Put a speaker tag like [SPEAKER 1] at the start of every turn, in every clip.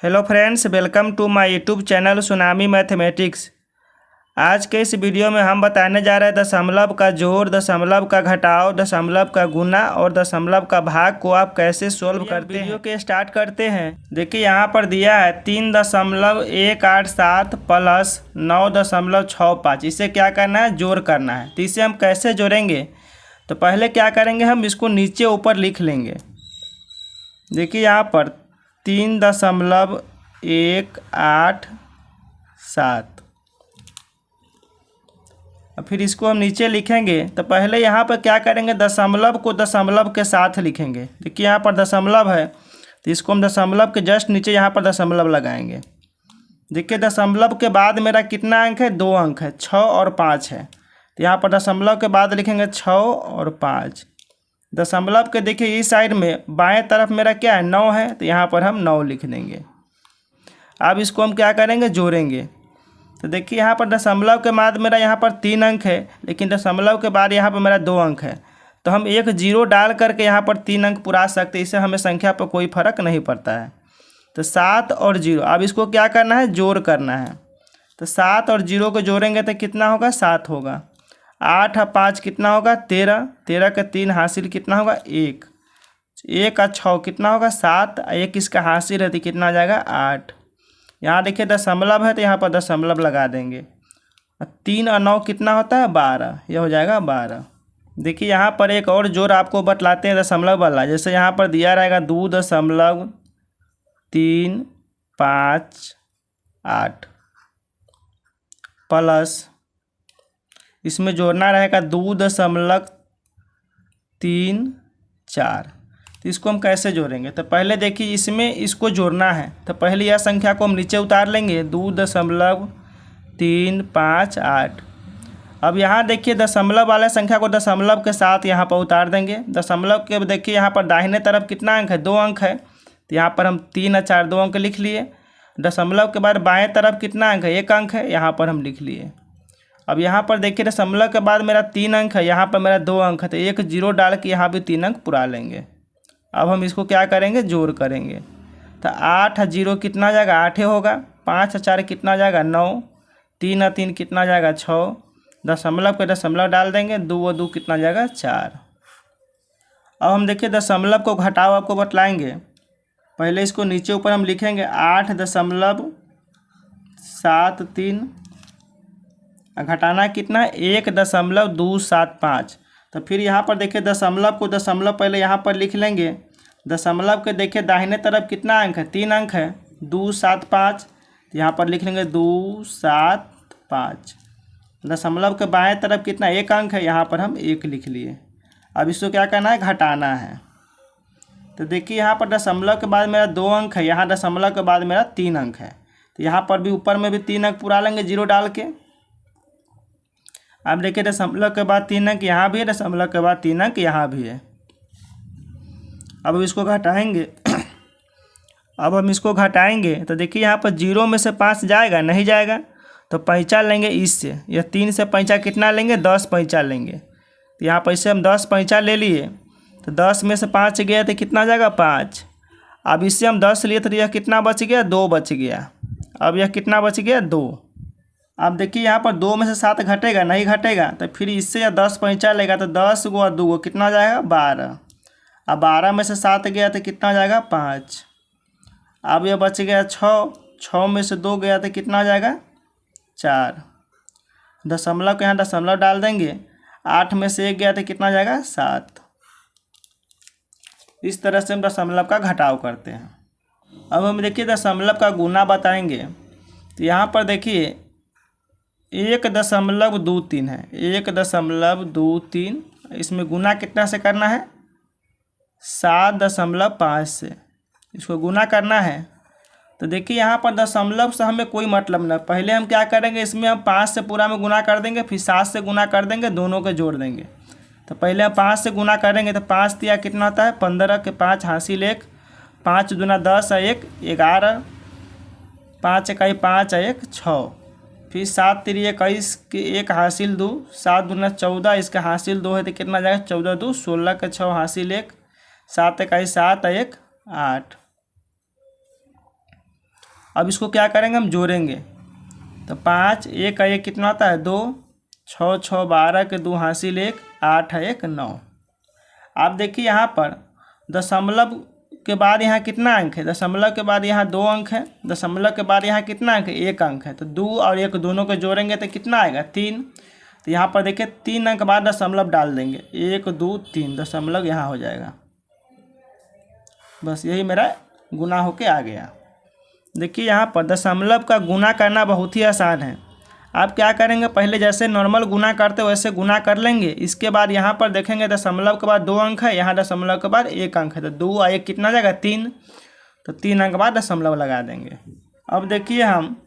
[SPEAKER 1] Hello friends, welcome to my YouTube channel Tsunami Mathematics. आज के इस वीडियो में हम बताने जा रहे हैं दशमलव का जोड़, दशमलव का घटाव, दशमलव का गुना और दशमलव का भाग को आप कैसे सोल्व करते हैं। वीडियो के स्टार्ट करते हैं। देखिए यहाँ पर दिया है 3.187 प्लस 9.65। इसे क्या करना है? जोड़ करना है। तो इसे हम कैसे जोड़ेंगे? तो पहले क्या करेंगे, हम इसको नीचे ऊपर लिख लेंगे। देखिए यहाँ पर 3.187। फिर इसको हम नीचे लिखेंगे। तो पहले यहाँ पर क्या करेंगे, दशमलव को दशमलव के साथ लिखेंगे। देखिए यहाँ पर दशमलव है तो इसको हम दशमलव के जस्ट नीचे यहाँ पर दशमलव लगाएंगे। देखिए दशमलव के बाद मेरा कितना अंक है? 2 अंक है, 6 और 5 है। तो यहाँ पर दशमलव के बाद लिखेंगे 6 और 5। दशमलव के देखिए इस साइड में बाएं तरफ मेरा क्या है? 9 है। तो यहाँ पर हम 9 लिख देंगे। अब इसको हम क्या करेंगे? जोड़ेंगे। तो देखिए यहाँ पर दशमलव के बाद मेरा यहाँ पर 3 अंक है, लेकिन दशमलव के बाद यहाँ पर मेरा 2 अंक है। तो हम एक जीरो डाल करके यहाँ पर 3 अंक पुरा सकते हैं। इससे हमें संख्या पर कोई फर्क नहीं पड़ता है। तो 7 और 0, अब इसको क्या करना है? जोड़ करना है। तो 7 और 0 को जोड़ेंगे तो कितना होगा? 7 होगा। 8 और 5 कितना होगा? 13। 13 का 3 हासिल कितना होगा? 1। 1 का 6 कितना होगा? 7। 1 इसका हासिल है तो कितना आ जाएगा? 8। यहाँ देखिए दशमलव है तो यहाँ पर दशमलव लगा देंगे। 3 और 9 कितना होता है? 12। यह हो जाएगा 12। देखिए यहाँ पर एक और जोड़ आपको बतलाते हैं दशमलव वाला। जैसे यहाँ पर दिया रहेगा 2.358 प्लस इसमें जोड़ना रहेगा 2.34। तो इसको हम कैसे जोड़ेंगे? तो पहले देखिए इसमें इसको जोड़ना है। तो पहले यह संख्या को हम नीचे उतार लेंगे, 2.358। अब यहाँ देखिए दशमलव वाले संख्या को दशमलव के साथ यहाँ पर उतार देंगे। दशमलव के देखिए यहाँ पर दाहिने तरफ कितना अंक है? 2 अंक है। तो यहाँ पर हम 3 और 4 2 अंक लिख लिए। दशमलव के बाद बाएँ तरफ कितना अंक है? 1 अंक है। यहाँ पर हम लिख लिए। अब यहाँ पर देखिए दशमलव के बाद मेरा 3 अंक है, यहाँ पर मेरा 2 अंक है। तो एक जीरो डाल के यहाँ भी 3 अंक पुरा लेंगे। अब हम इसको क्या करेंगे? जोड़ करेंगे। तो 8 और 0 कितना आ जाएगा? 8 होगा। 5 और 4 कितना आ जाएगा? 9। 3 और 3 कितना आ जाएगा? 6। दशमलव पे दशमलव डाल देंगे। 2 और 2 कितना आ जाएगा? 4। अब हम देखिए दशमलव को घटाव आपको बतलाएंगे। पहले इसको नीचे ऊपर हम लिखेंगे 8.73। घटाना कितना है? 1.275। तो फिर यहाँ पर देखिए दशमलव को दशमलव पहले यहाँ पर लिख लेंगे। दशमलव के देखिए दाहिने तरफ कितना अंक है? 3 अंक है। 275। तो यहाँ पर लिख लेंगे 275। दशमलव के बाएं तरफ कितना? 1 अंक है। यहाँ पर हम 1 लिख लिए। अब इसको क्या करना है? घटाना है। तो देखिए यहाँ पर दशमलव के बाद मेरा 2 अंक है, यहाँ दशमलव के बाद मेरा 3 अंक है। तो यहाँ पर भी ऊपर में भी 3 अंक पुरा लेंगे जीरो डाल के। अब देखिए दशमलव के बाद 3 अंक यहाँ भी है, दशमलव के बाद 3 अंक यहाँ भी है। अब इसको घटाएंगे। अब हम इसको घटाएंगे तो देखिए यहाँ पर 0 में से 5 जाएगा? नहीं जाएगा। तो पैंचा लेंगे इससे। यह 3 से पैंचा कितना लेंगे? 10 पैंचा लेंगे। तो यहाँ पर इससे हम 10 पैंचा ले लिए। तो 10 में से 5 गया तो कितना जाएगा? 5। अब इससे हम 10 लिए तो यह कितना बच गया? 2 बच गया। अब यह कितना बच गया? 2। अब देखिए यहाँ पर 2 में से 7 घटेगा? नहीं घटेगा। तो फिर इससे या 10 पैंचा लेगा तो 10 गो और 2 गो कितना हो जाएगा? 12। अब 12 में से 7 गया तो कितना हो जाएगा? 5। अब यह बच गया 6। 6 में से 2 गया तो कितना हो जाएगा? 4। दशमलव के यहाँ दशमलव डाल देंगे। 8 में से 1 गया तो कितना हो जाएगा? 7। इस तरह से हम दशमलव का घटाव करते हैं। अब हम देखिए दशमलव का गुना बताएंगे। तो यहाँ पर देखिए 1.23 है। 1.23। इसमें गुना कितना से करना है? 7.5 से इसको गुना करना है। तो देखिए यहाँ पर दशमलव से हमें कोई मतलब नहीं। पहले हम क्या करेंगे, इसमें हम 5 से पूरा में गुना कर देंगे, फिर 7 से गुना कर देंगे, दोनों को जोड़ देंगे। तो पहले हम 5 से गुना करेंगे तो 5 तिया कितना होता है? 15 के 5 हासिल 1। 5 दूना 10 है 1 11। 5 इकाई 5 है 1 6। फिर 7 तिरी 21 के 1 हासिल 2। 7 दूना 14, इसका हासिल 2 है तो कितना जाएगा? 14 2 16 के 6 हासिल 1। 7 इकाई 7 है 1 8। अब इसको क्या करेंगे, हम जोड़ेंगे। तो 5 1 का 1 कितना होता है 2, 6 6 12 के 2 हासिल 1, 8 है 1 9। आप देखिए यहाँ पर दशमलव के बाद यहाँ कितना अंक है, दशमलव के बाद यहाँ 2 अंक है, दशमलव के बाद यहाँ कितना अंक है 1 अंक है। तो 2 और 1 दोनों को जोड़ेंगे तो कितना आएगा 3। तो यहाँ पर देखिए 3 अंक बाद दशमलव डाल देंगे, 1 2 3 दशमलव यहाँ हो जाएगा। बस यही मेरा गुना होके आ गया। देखिए यहाँ पर दशमलव का गुना करना बहुत ही आसान है। आप क्या करेंगे, पहले जैसे नॉर्मल गुना करते वैसे गुना कर लेंगे। इसके बाद यहाँ पर देखेंगे दशमलव के बाद 2 अंक है, यहाँ दशमलव के बाद 1 अंक है। तो 2 और 1 कितना जाएगा 3। तो 3 अंक बाद दशमलव लगा देंगे। अब देखिए हम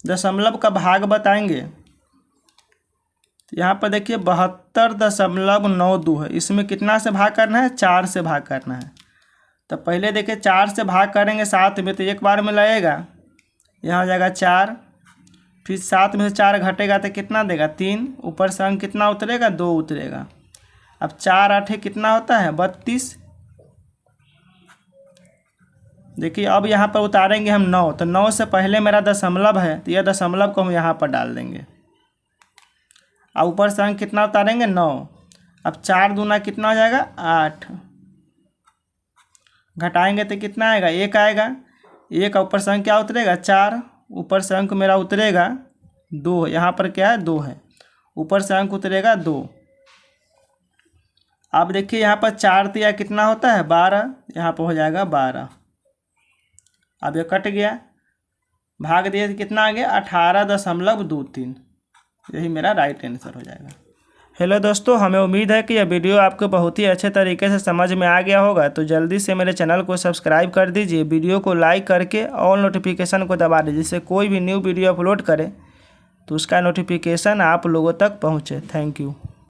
[SPEAKER 1] दशमलव का भाग बताएंगे। यहाँ पर देखिए 72.92 है। इसमें कितना से भाग करना है, 4 से भाग करना है। तो पहले देखिए 4 से भाग करेंगे 7 में तो एक बार में लगेगा, यहाँ हो जाएगा 4। फिर 7 में से 4 घटेगा तो कितना देगा 3। ऊपर से अंक कितना उतरेगा 2 उतरेगा। अब 4 8 कितना होता है 32। देखिए अब यहाँ पर उतारेंगे हम 9। तो 9 से पहले मेरा दशमलव है तो यह दशमलव को हम यहाँ पर डाल देंगे। अब ऊपर से अंक कितना उतारेंगे 9। अब 4 दूना कितना हो जाएगा 8। घटाएंगे तो कितना आएगा 1 आएगा। 1 ऊपर से अंक क्या उतरेगा 4। ऊपर से अंक मेरा उतरेगा 2। यहाँ पर क्या है 2 है, ऊपर से अंक उतरेगा 2। अब देखिए यहाँ पर 4 तिया कितना होता है 12, यहाँ पर हो जाएगा 12। अब ये कट गया, भाग दिए तो कितना आ गया 18.23। यही मेरा राइट आंसर हो जाएगा। हेलो दोस्तों, हमें उम्मीद है कि यह वीडियो आपको बहुत ही अच्छे तरीके से समझ में आ गया होगा। तो जल्दी से मेरे चैनल को सब्सक्राइब कर दीजिए, वीडियो को लाइक करके ऑल नोटिफिकेशन को दबा दीजिए, जिससे कोई भी न्यू वीडियो अपलोड करे तो उसका नोटिफिकेशन आप लोगों तक पहुँचे। Thank you.